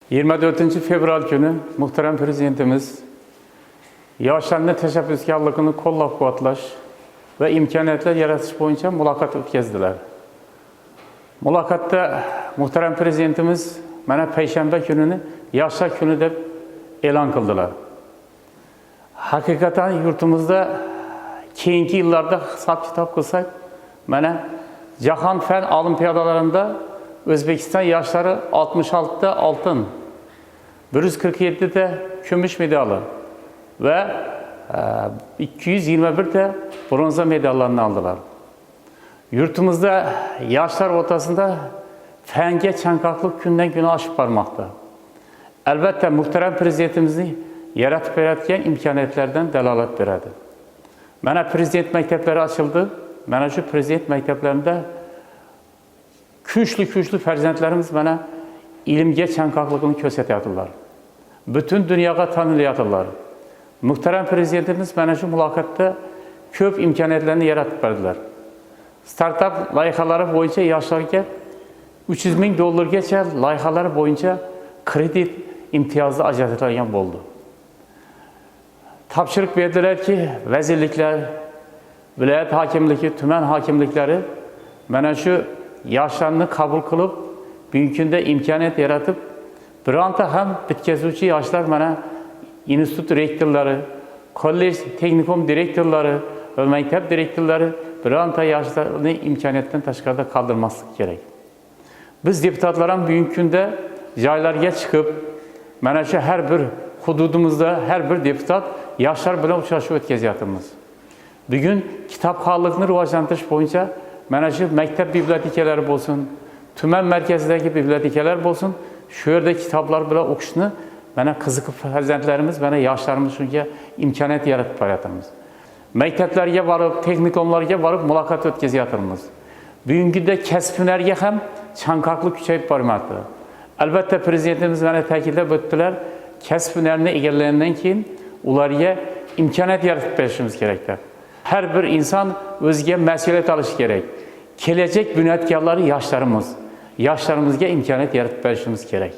24 fevral günü muhterem Prezidentimiz yaşlarını teşebbüskarlığını kollab-quvvatlash ve imkoniyatlar yaratish boyunca muloqot o'tkazdilar. Muloqotda muhterem Prezidentimiz mana payshanba kunini yoshlar kuni deb e'lon qildilar. Haqiqatan yurtimizda keyingi yillarda hisob-kitob qilsak, mana Jahon fan olimpiadalarında O'zbekiston yoshlari 66 ta oltin, 147 ta kumush medali ve 221 ta bronza medallarını aldılar. Yurtimizda yoshlar o'rtasida fanga chanqoqlik kundan kun oshib bormoqda. Albatta muhtaram Prezidentimizni yaratib berayotgan imkoniyatlardan dalolat beradi. Mana prezident maktablari ochildi. Mana shu prezident maktablarida kuchli farzandlarimiz mana ilmga chanqoqligini ko'rsatyaptilar. Butun dunyoga tanilyaptilar. Muhtaram Prezidentimiz mana shu muloqotda ko'p imkoniyatlarni yaratib berdilar. Startup loyihalari bo'yicha yoshlarga 300 ming dollargacha loyihalari bo'yicha kredit imtiyozi ajratilgan bo'ldi. Topshiriq berdilarki, vazirliklar, viloyat hokimligi, tuman hokimliklari mana shu yoshlarni qabul qilib, bugungi kunda imkoniyat yaratib, bironta ham bitkazuvchi yoshlar mana institut rektorlari, kollej, texnikum direktorlari va maktab direktorlari bironta yoshlarni imkoniyatdan tashqarida qoldirmaslik kerak. Biz deputatlar ham bugungi kunda joylarga chiqib, mana shu har bir hududimizda har bir deputat yoshlar bilan uchrashuv o'tkazyapmiz. Bugun kitobxonlikni rivojlantirish bo'yicha mana shu maktab bibliotekalari bo'lsin, tuman markazidagi bibliotekalar bo'lsin, shu yerda kitoblar bilan o'qishni mana qiziqib farzandlarimiz, mana yoshlarimiz shunga imkoniyat yaratib qo'yapmiz. Maktablarga borib, texnikumlarga borib muloqot o'tkazyapmiz. Bugünküde kasb-hunarga ham chanqoqlik kuchayib bormoqda. Albatta Prezidentimiz mana ta'kidlab o'tdilar, kasb-hunarni egallagandan keyin ularga imkoniyat yaratib berishimiz kerak. Har bir inson o'ziga mas'uliyat olishi kerak. Kelajak bunyodkorlari yoshlarimiz. Yoshlarimizga imkoniyat yaratib berishimiz kerak.